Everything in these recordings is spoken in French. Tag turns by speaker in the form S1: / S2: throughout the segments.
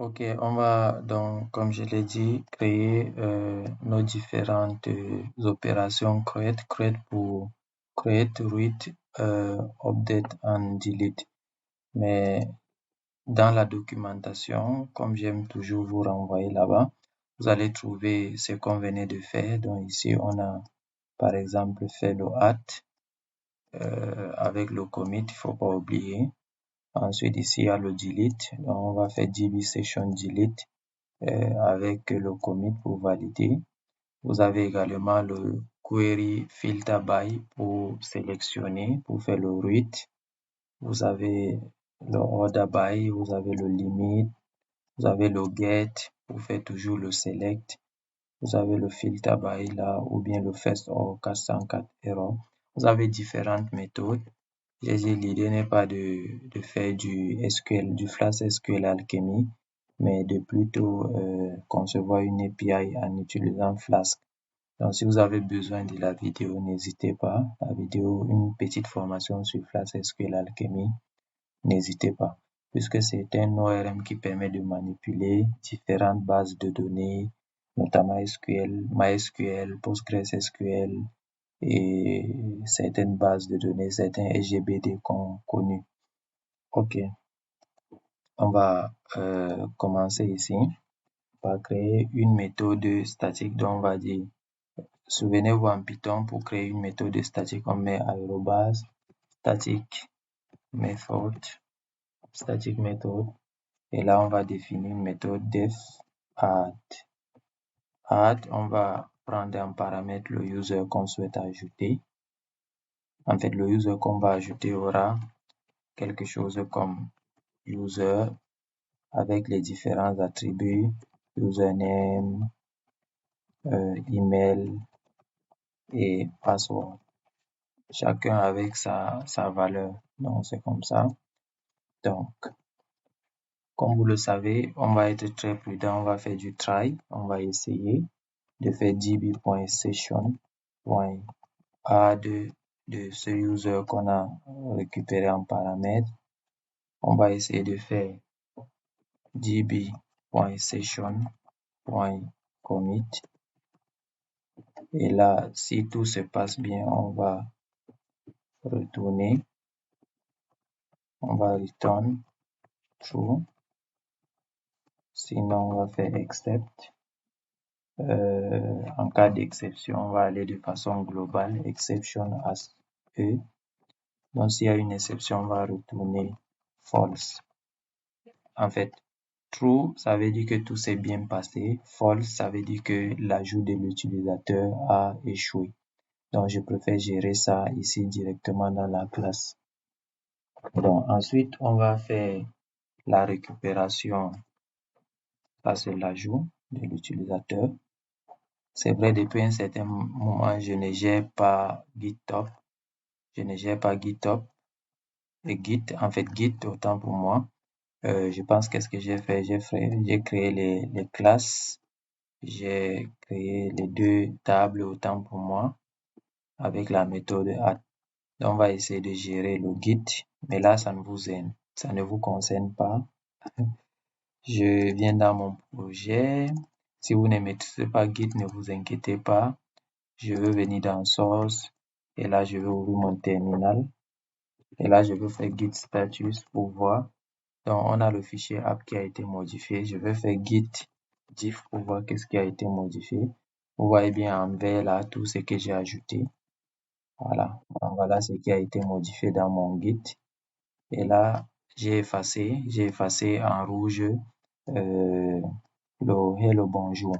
S1: Ok, on va donc, comme je l'ai dit, créer nos différentes opérations create, create, read, update and delete. Mais dans la documentation, comme j'aime toujours vous renvoyer là-bas, vous allez trouver ce qu'on venait de faire. Donc ici, on a par exemple fait le add avec le commit, il faut pas oublier. Ensuite, ici, il y a le delete. Donc, on va faire db session delete avec le commit pour valider. Vous avez également le query filter by pour sélectionner, pour faire le read. Vous avez le order by, vous avez le limit, vous avez le get pour faire toujours le select. Vous avez le filter by là ou bien le first or 404 error. Vous avez différentes méthodes. J'ai dit l'idée n'est pas de faire du SQL, du Flask SQL Alchemy, mais de plutôt concevoir une API en utilisant Flask. Donc, si vous avez besoin de la vidéo, n'hésitez pas. La vidéo, une petite formation sur Flask SQL Alchemy, n'hésitez pas. Puisque c'est un ORM qui permet de manipuler différentes bases de données, notamment SQL, MySQL, PostgreSQL et certaines bases de données, certains SGBD connus. Ok, on va commencer ici par créer une méthode statique dont on va dire. Souvenez-vous en Python, pour créer une méthode statique, on met arrobase static method, static method, et là on va définir une méthode def add. Add, on va prendre en paramètre le user qu'on souhaite ajouter. En fait, le user qu'on va ajouter aura quelque chose comme user avec les différents attributs, username, email et password. Chacun avec sa valeur. Donc, c'est comme ça. Donc, comme vous le savez, on va être très prudent. On va faire du try. On va essayer de faire db.session.add de ce user qu'on a récupéré en paramètre. On va essayer de faire db.session.commit. Et là, si tout se passe bien, on va retourner. On va return true. Sinon, on va faire except. En cas d'exception, on va aller de façon globale, exception as E. Donc, s'il y a une exception, on va retourner false. En fait, true, ça veut dire que tout s'est bien passé. False, ça veut dire que l'ajout de l'utilisateur a échoué. Donc, je préfère gérer ça ici directement dans la classe. Donc, ensuite, on va faire la récupération. Ça, c'est l'ajout de l'utilisateur. C'est vrai, depuis un certain moment, je ne gère pas GitHub. Je ne gère pas GitHub et Git. En fait, Git, autant pour moi. Je pense qu'est-ce que j'ai fait? J'ai créé les classes. J'ai créé les deux tables autant pour moi avec la méthode add. Donc, on va essayer de gérer le Git. Mais là, ça ne vous concerne pas. Je viens dans mon projet. Si vous ne maîtrisez pas Git, ne vous inquiétez pas. Je veux venir dans Source et là, je vais ouvrir mon terminal. Et là, je vais faire Git status pour voir. Donc, on a le fichier app qui a été modifié. Je vais faire Git diff pour voir qu'est-ce qui a été modifié. Vous voyez bien en vert là tout ce que j'ai ajouté. Voilà. Donc, voilà ce qui a été modifié dans mon Git. Et là, j'ai effacé en rouge le hello bonjour.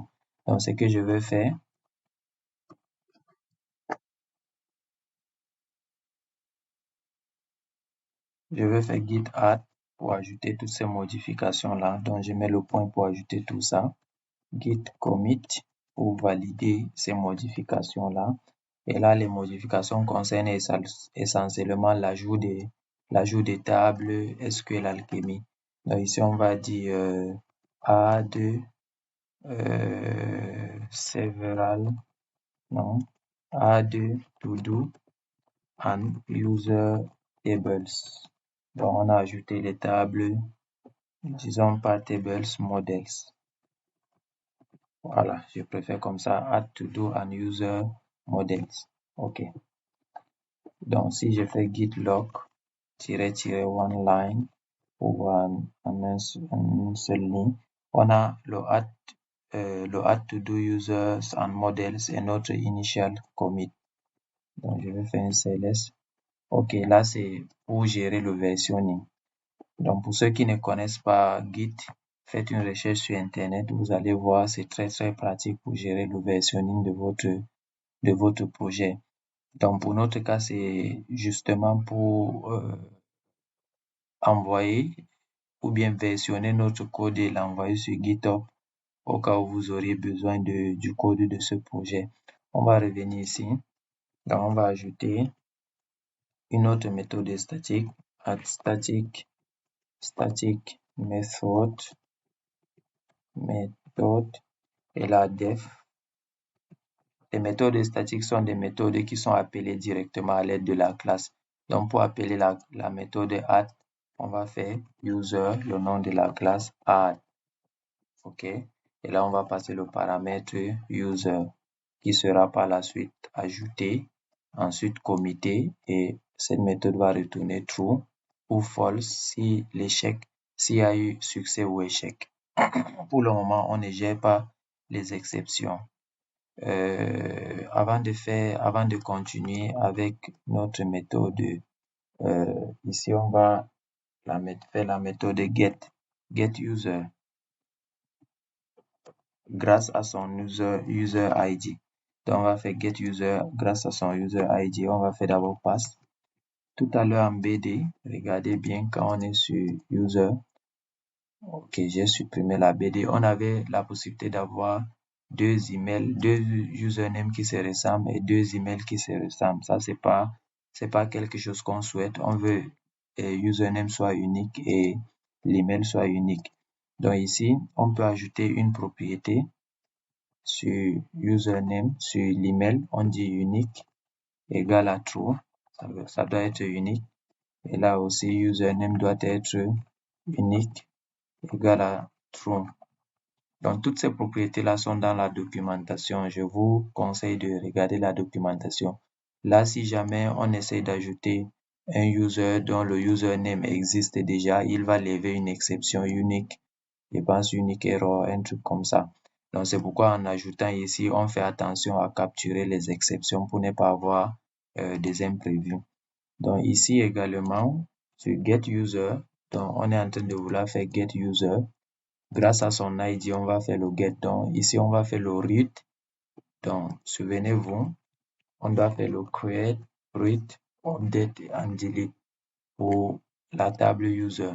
S1: Donc, ce que je vais faire, je vais faire git add pour ajouter toutes ces modifications-là. Donc, je mets le point pour ajouter tout ça. Git commit pour valider ces modifications-là. Et là, les modifications concernent essentiellement l'ajout des tables SQL Alchemy. Donc, ici, on va dire add several, non, add to do and user tables. Donc, on a ajouté les tables disons pas tables models. Voilà, je préfère comme ça, add to do and user models. OK. Donc, si je fais git log --one line pour une seule ligne, on a le add to do users and models et notre initial commit. Donc, je vais faire un CLS. OK, là, c'est pour gérer le versionning. Donc, pour ceux qui ne connaissent pas Git, faites une recherche sur Internet. Vous allez voir, c'est très, très pratique pour gérer le versionning de votre projet. Donc, pour notre cas, c'est justement pour envoyer ou bien versionner notre code et l'envoyer sur GitHub au cas où vous auriez besoin du code de ce projet. On va revenir ici. Donc, on va ajouter une autre méthode statique, add static method et la def. Les méthodes statiques sont des méthodes qui sont appelées directement à l'aide de la classe. Donc, pour appeler la méthode add, on va faire user, le nom de la classe add. OK? Et là, on va passer le paramètre user qui sera par la suite ajouté, ensuite commité et cette méthode va retourner true ou false si s'il y a eu succès ou échec. Pour le moment, on ne gère pas les exceptions. Avant de continuer avec notre méthode, ici on va faire la méthode get user grâce à son user ID. Donc on va faire get user grâce à son user ID. On va faire d'abord pass. Tout à l'heure en BD, regardez bien quand on est sur user. OK, j'ai supprimé la BD. On avait la possibilité d'avoir deux emails, deux usernames qui se ressemblent et deux emails qui se ressemblent. Ça, c'est pas quelque chose qu'on souhaite. On veut username soit unique et l'email soit unique. Donc ici, on peut ajouter une propriété sur username, sur l'email. On dit unique égale à true. Ça doit être unique. Et là aussi, username doit être unique égale à true. Donc, toutes ces propriétés-là sont dans la documentation. Je vous conseille de regarder la documentation. Là, si jamais on essaie d'ajouter un user dont le username existe déjà, il va lever une exception unique. Je pense unique error, un truc comme ça. Donc, c'est pourquoi en ajoutant ici, on fait attention à capturer les exceptions pour ne pas avoir des imprévus. Donc, ici également, sur get user, donc on est en train de vouloir faire get user. Grâce à son ID, on va faire le get. Donc, ici, on va faire le read. Donc, souvenez-vous, on doit faire le create, read, update et delete pour la table user.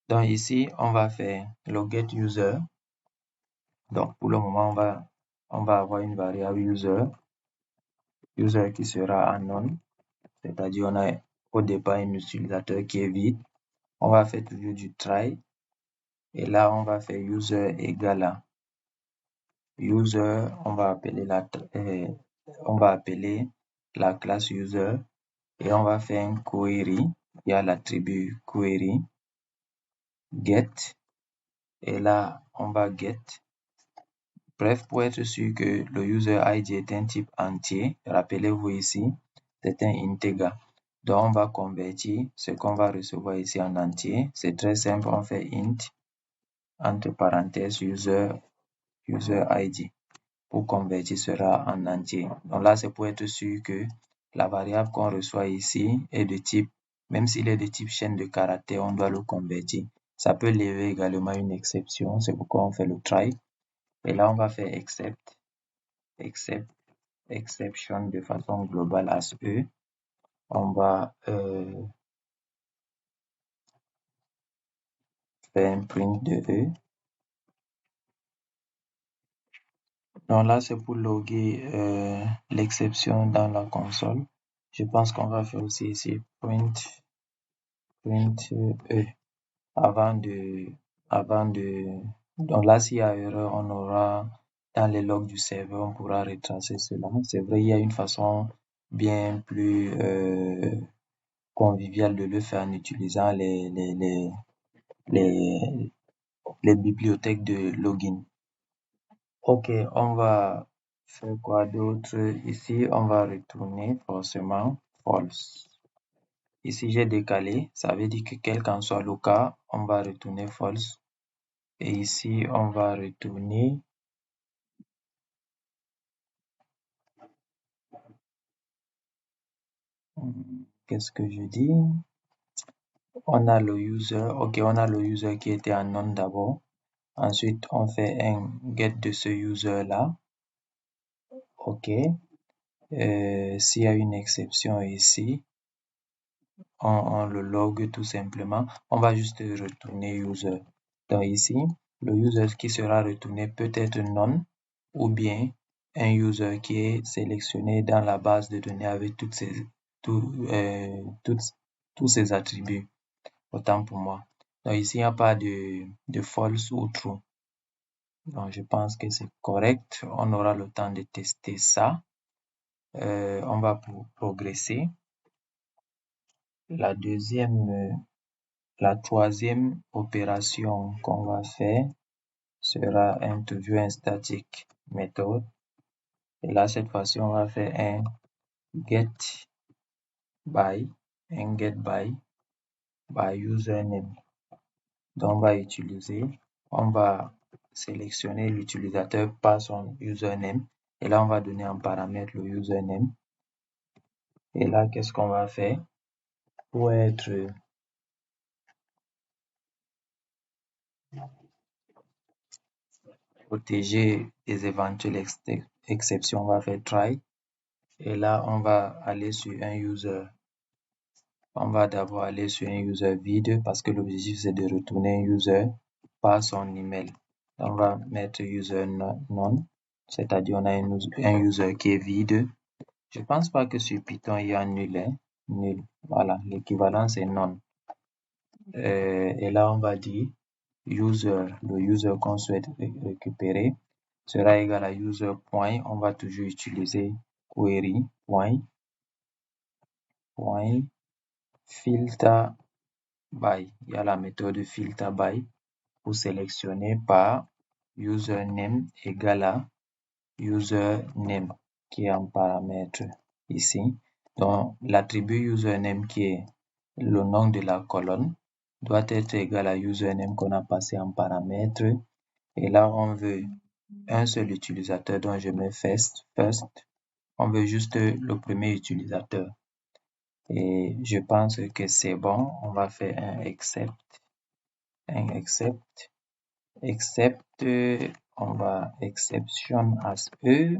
S1: Donc, ici, on va faire le get user. Donc, pour le moment, on va avoir une variable user qui sera unknown. C'est-à-dire, on a au départ un utilisateur qui est vide. On va faire toujours du try. Et là, on va faire user égale à user, on va appeler la classe user et on va faire un query. Il y a l'attribut query get et là on va get. Bref, pour être sûr que le user ID est un type entier, rappelez-vous ici, c'est un integer. Donc on va convertir ce qu'on va recevoir ici en entier. C'est très simple, on fait int entre parenthèses user ID. Pour convertir sera en entier. Donc là, c'est pour être sûr que la variable qu'on reçoit ici est de type, même s'il est de type chaîne de caractères, on doit le convertir. Ça peut lever également une exception, c'est pourquoi on fait le try. Et là, on va faire exception de façon globale as E. On va faire un print de E. Donc là, c'est pour loguer l'exception dans la console. Je pense qu'on va faire aussi ici print E avant de donc là s'il y a erreur on aura dans les logs du serveur on pourra retracer cela. C'est vrai il y a une façon bien plus convivial de le faire en utilisant les bibliothèques de login. Ok, on va faire quoi d'autre? Ici, on va retourner forcément false. Ici, j'ai décalé, ça veut dire que quel qu'en soit le cas, on va retourner false. Et ici, on va retourner qu'est-ce que je dis? On a le user, ok, on a le user qui était en none d'abord. Ensuite, on fait un get de ce user-là. Ok. S'il y a une exception ici, on le log tout simplement. On va juste retourner user. Donc ici, le user qui sera retourné peut être none ou bien un user qui est sélectionné dans la base de données avec tous ces attributs. Autant pour moi. Donc ici, il n'y a pas de false ou true. Donc je pense que c'est correct. On aura le temps de tester ça. On va progresser. La troisième opération qu'on va faire sera introduire un static method. Et là, cette fois-ci, on va faire un get by username. Donc, on va sélectionner l'utilisateur par son username. Et là, on va donner en paramètre le username. Et là, qu'est-ce qu'on va faire? Pour être protégé des éventuelles exceptions, on va faire try. Et là, on va aller sur un user. On va d'abord aller sur un user vide parce que l'objectif, c'est de retourner un user par son email. On va mettre user none, c'est-à-dire on a un user qui est vide. Je pense pas que sur Python, il y a nul, hein? Nul. Voilà, l'équivalent, c'est none. Et là, on va dire user, le user qu'on souhaite récupérer sera égal à user point. On va toujours utiliser query point filter by. Il y a la méthode filter by pour sélectionner par username égal à username qui est en paramètre ici. Donc, l'attribut username qui est le nom de la colonne doit être égal à username qu'on a passé en paramètre. Et là, on veut un seul utilisateur, dont je mets first. On veut juste le premier utilisateur. Et je pense que c'est bon. On va faire un except, on va exception as E.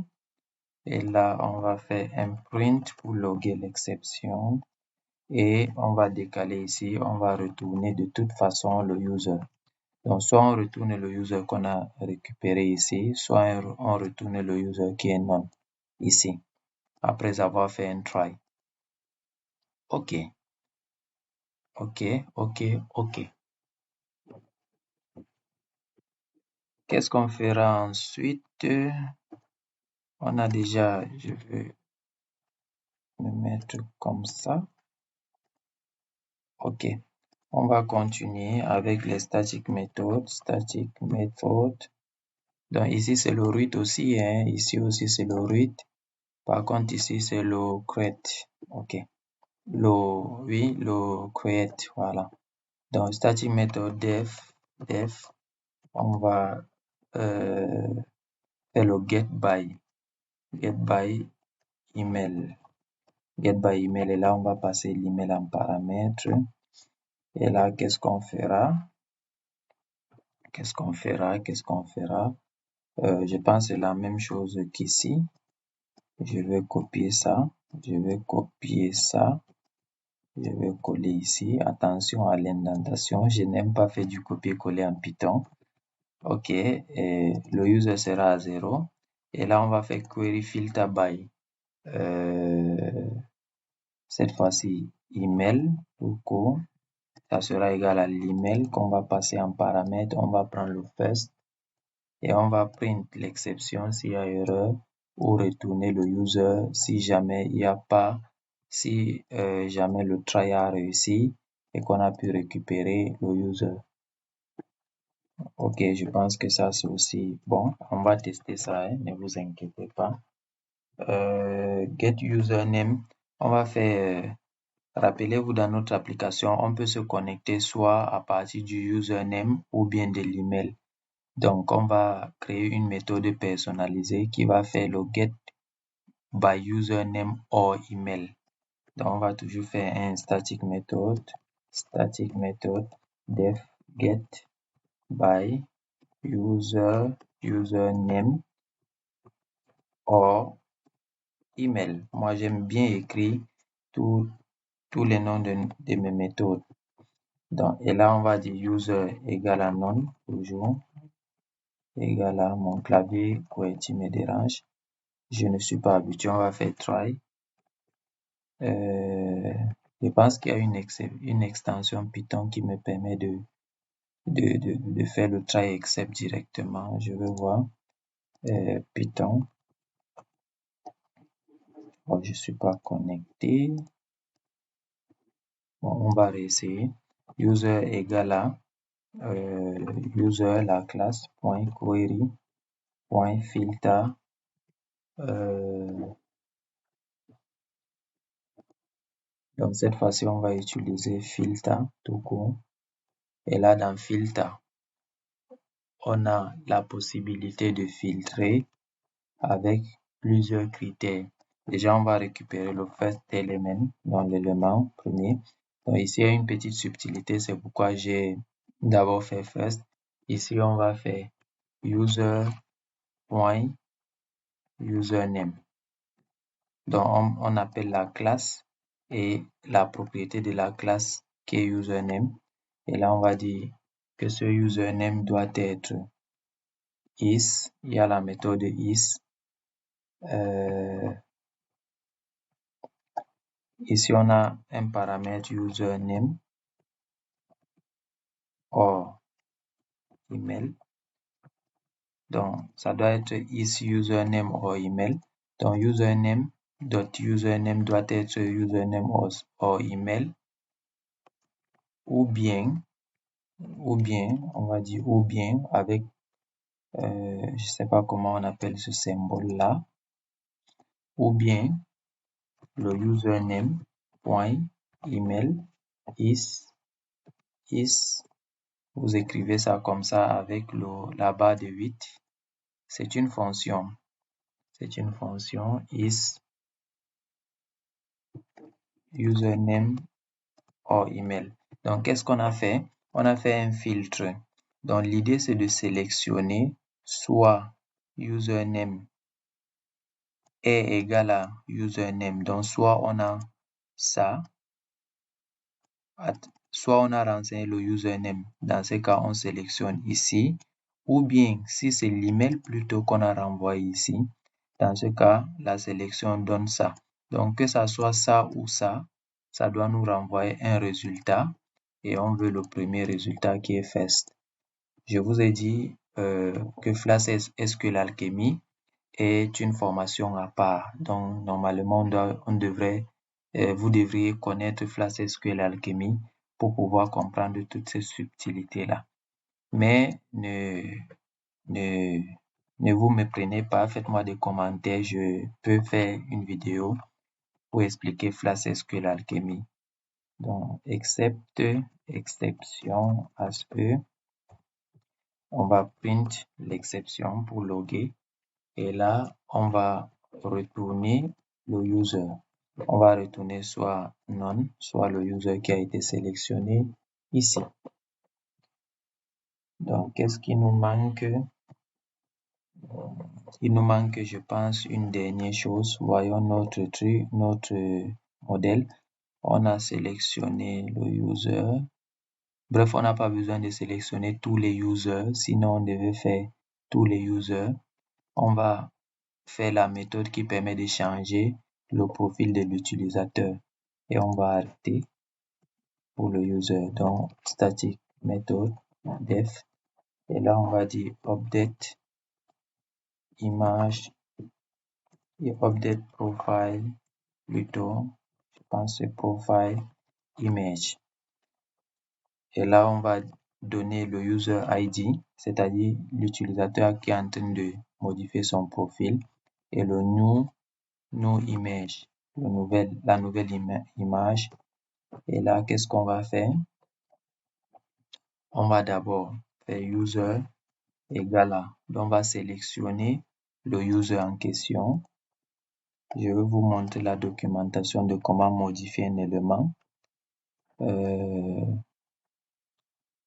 S1: Et là, on va faire un print pour loguer l'exception. Et on va décaler ici, on va retourner de toute façon le user. Donc, soit on retourne le user qu'on a récupéré ici, soit on retourne le user qui est non ici, après avoir fait un try. OK. Qu'est-ce qu'on fera ensuite? On a déjà, je vais me mettre comme ça. OK. On va continuer avec les static methods. Donc ici, c'est le root aussi, hein. Ici aussi, c'est le root. Par contre, ici, c'est le create. OK. Le create, voilà. Donc, static method def, on va faire le get by email. Get by email, et là, on va passer l'email en paramètre. Et là, qu'est-ce qu'on fera? Je pense que c'est la même chose qu'ici. Je vais copier ça. Je vais coller ici. Attention à l'indentation. Je n'aime pas faire du copier-coller en Python. OK. Et le user sera à 0. Et là, on va faire query filter by. Cette fois-ci, email tout court. Ça sera égal à l'email qu'on va passer en paramètre. On va prendre le first. Et on va print l'exception s'il y a erreur ou retourner le user si jamais il n'y a pas si jamais le try a réussi et qu'on a pu récupérer le user. Ok, je pense que ça c'est aussi bon. On va tester ça, hein, ne vous inquiétez pas. Get username, on va faire, rappelez-vous dans notre application, on peut se connecter soit à partir du username ou bien de l'email. Donc, on va créer une méthode personnalisée qui va faire le get by username or email. Donc, on va toujours faire un static method def get by username or email. Moi, j'aime bien écrire tous les noms de mes méthodes. Donc, et là, on va dire user égale à none, toujours, égale à mon clavier QWERTY me dérange. Je ne suis pas habitué, on va faire try. Je pense qu'il y a une extension Python qui me permet de faire le try except directement. Je vais voir. Python. Bon, je suis pas connecté. Bon, on va réessayer. User égale à user la classe point query point filter donc cette fois-ci on va utiliser filter tout court et là dans filter on a la possibilité de filtrer avec plusieurs critères. Déjà on va récupérer le first element dans l'élément premier. Donc ici il y a une petite subtilité, c'est pourquoi j'ai d'abord fait first. Ici on va faire user point username. Donc, on appelle la classe et la propriété de la classe qui est username. Et là, on va dire que ce username doit être is. Il y a la méthode is. Ici, on a un paramètre username or email. Donc, ça doit être is username or email. Donc, username doit être username or email. Ou bien, on va dire ou bien avec, je sais pas comment on appelle ce symbole-là, ou bien le username point email is, vous écrivez ça comme ça avec la barre de 8. C'est une fonction is username or email. Donc, qu'est-ce qu'on a fait? On a fait un filtre. Donc, l'idée, c'est de sélectionner soit username est égal à username. Donc, soit on a ça, soit on a renseigné le username. Dans ce cas, on sélectionne ici. Ou bien, si c'est l'email plutôt qu'on a renvoyé ici, dans ce cas, la sélection donne ça. Donc, que ça soit ça ou ça doit nous renvoyer un résultat. Et on veut le premier résultat qui est first. Je vous ai dit que Flash SQL Alchemy est une formation à part. Donc, normalement, vous devriez connaître Flash SQL Alchemy pour pouvoir comprendre toutes ces subtilités-là. Mais ne vous méprenez pas, faites-moi des commentaires, je peux faire une vidéo pour expliquer Flash SQL Alchemy. Donc, exception as e, on va print l'exception pour loguer. Et là, on va retourner le user. On va retourner soit none, soit le user qui a été sélectionné ici. Donc, qu'est-ce qui nous manque? Il nous manque, je pense, une dernière chose. Voyons notre modèle. On a sélectionné le user. Bref, on n'a pas besoin de sélectionner tous les users, sinon on devait faire tous les users. On va faire la méthode qui permet de changer le profil de l'utilisateur et on va arrêter pour le user. Donc, static method def et là on va dire update image et update profile plutôt. Je pense que c'est profile image. Et là, on va donner le user ID, c'est-à-dire l'utilisateur qui est en train de modifier son profil, et le new image, la nouvelle image. Et là, qu'est-ce qu'on va faire? On va d'abord faire user égale à, donc on va sélectionner le user en question. Je vais vous montrer la documentation de comment modifier un élément.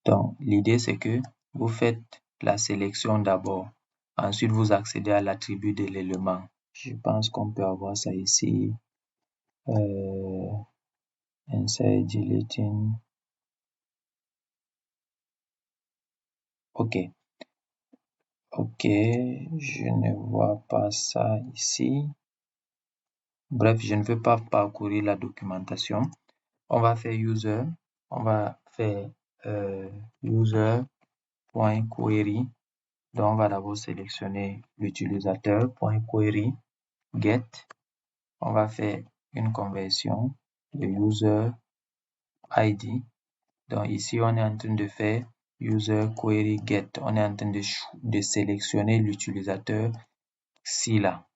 S1: Donc, l'idée, c'est que vous faites la sélection d'abord. Ensuite, vous accédez à l'attribut de l'élément. Je pense qu'on peut avoir ça ici. Insert deleting. OK. OK, je ne vois pas ça ici. Bref, je ne veux pas parcourir la documentation. On va faire user. On va faire user.query. Donc, on va d'abord sélectionner l'utilisateur .query get. On va faire une conversion de user ID. Donc, ici, on est en train de faire user query get. On est en train de sélectionner l'utilisateur ci là,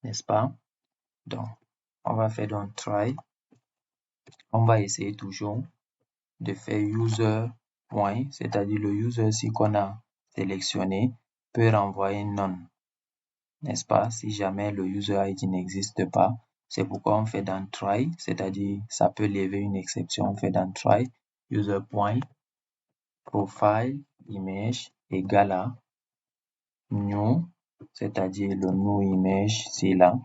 S1: n'est-ce pas? Donc, on va faire donc try. On va essayer toujours de faire user point, c'est-à-dire le user ci qu'on a sélectionné peut renvoyer non, n'est-ce pas? Si jamais le user ID n'existe pas, c'est pourquoi on fait dans try, c'est-à-dire ça peut lever une exception. On fait dans try user point profile image égale à new, c'est-à-dire le new image c'est là.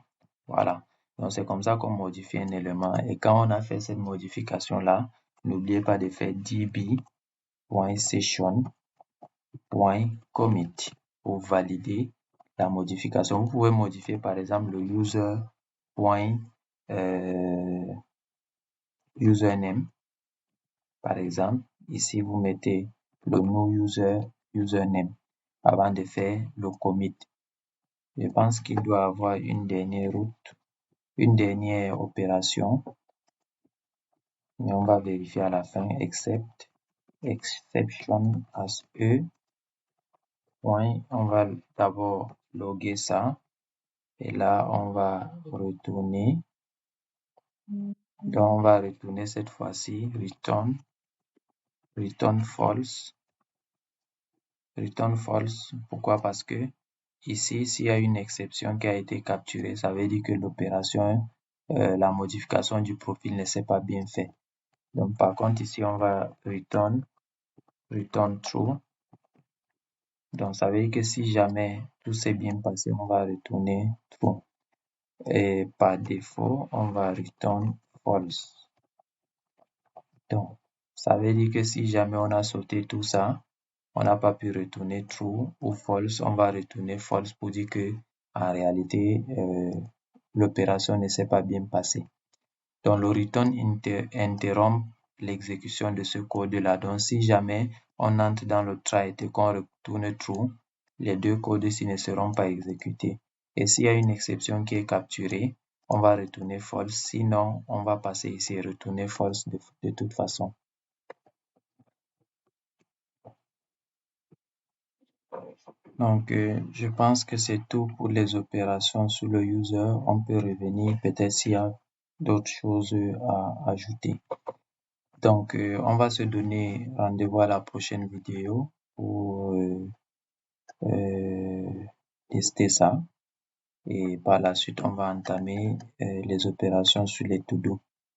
S1: Voilà. Donc c'est comme ça qu'on modifie un élément. Et quand on a fait cette modification là, n'oubliez pas de faire db.session.commit pour valider la modification. Vous pouvez modifier par exemple le username. Par exemple, ici vous mettez le mot username avant de faire le commit. Je pense qu'il doit avoir une dernière opération, mais on va vérifier à la fin, except exception as e. On va d'abord loguer ça et là on va retourner. Donc on va retourner cette fois-ci return false. Return false. Pourquoi? Parce que ici, s'il y a une exception qui a été capturée, ça veut dire que l'opération, la modification du profil ne s'est pas bien fait. Donc, par contre, ici, on va return true. Donc, ça veut dire que si jamais tout s'est bien passé, on va retourner true. Et par défaut, on va return false. Donc, ça veut dire que si jamais on a sauté tout ça, on n'a pas pu retourner true ou false, on va retourner false pour dire que en réalité, l'opération ne s'est pas bien passée. Donc, le return interrompt l'exécution de ce code-là. Donc, si jamais on entre dans le try et qu'on retourne true, les deux codes-ci ne seront pas exécutés. Et s'il y a une exception qui est capturée, on va retourner false. Sinon, on va passer ici et retourner false de toute façon. Donc, je pense que c'est tout pour les opérations sur le user. On peut revenir peut-être s'il y a d'autres choses à ajouter. Donc, on va se donner rendez-vous à la prochaine vidéo pour tester ça. Et par la suite, on va entamer les opérations sur les to-do.